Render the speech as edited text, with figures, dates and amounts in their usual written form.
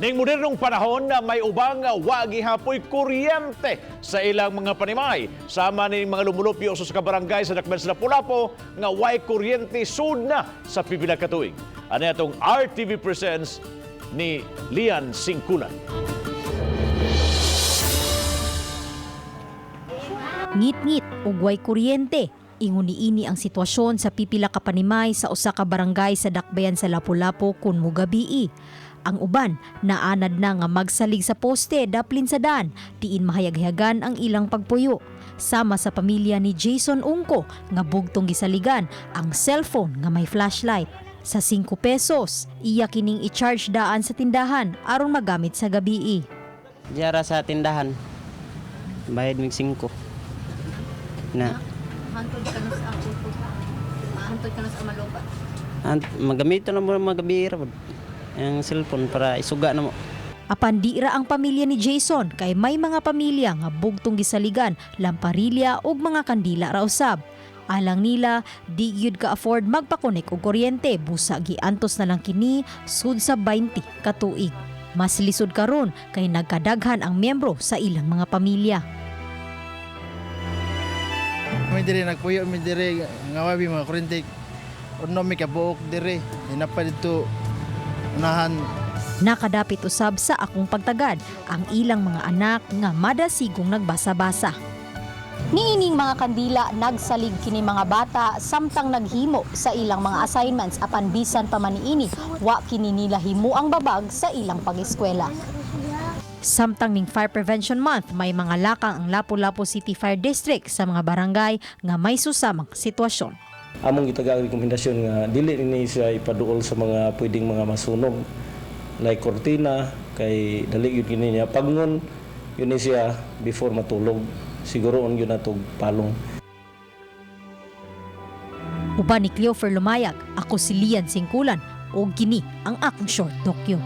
Ning modernong panahon na may ubang wagi hapoy kuryente sa ilang mga panimay. Sama ni mga lumulupyo sa kabarangay sa Dakbayan sa Lapu-Lapu nga way kuryente sud na sa pipila ka tuig. Ano itong RTV Presents ni Lian Singkulan. Ngit-ngit ug way kuryente. Ingon niini ang sitwasyon sa pipila ka panimay sa usa ka barangay sa Dakbayan sa Lapu-Lapu kun mogabii. Ang uban naanad na nga magsalig sa poste daplin sa daan, diin mahayag-hayagan ang ilang pagpuyo. Sama sa pamilya ni Jason Ungko nga bugtong gisaligan ang cellphone nga may flashlight. Sa 5 pesos, iya kining i-charge daan sa tindahan aron magamit sa gabii. Diara sa tindahan, bayad mig 5. Na Hantod ka na sa ako. Hantod ka na sa maloba. magamito na mo magabi ra ang cellphone para isuga na mo. Apan dira ang pamilya ni Jason kay may mga pamilya nga bugtong gisaligan, lamparilla ug mga kandila ra usab. Alang nila, di gyud ka afford magpakonek og kuryente, busa giantos na lang kini sud sa 20 ka tuig. Mas lisod karon kay nagkadaghan ang miyembro sa ilang mga pamilya. May dire nagpuyo, may dire ngawabi mga kuryente. Uno may kabuok dire, hinapa dito unahan. Nakadapit usab sa akong pagtagad ang ilang mga anak nga madasigong nagbasa-basa. Niining mga kandila nagsalig kini mga bata samtang naghimo sa ilang mga assignments apan bisan pa man niini wa kini nila himo ang babag sa ilang pag-eskwela. Samtang ning Fire Prevention Month, may mga lakang ang Lapu-Lapu City Fire District sa mga barangay nga may susamang sitwasyon. Among gitagang rekomendasyon nga dili ni siya ipaduol sa mga pwedeng mga masunog like kortina kay dali yun kini niya pagngon yun ni siya before matulog siguro on yun natog palong. Uban ni Cleofer Lumayag, ako si Lian Singkulan o kini ang akong short docu.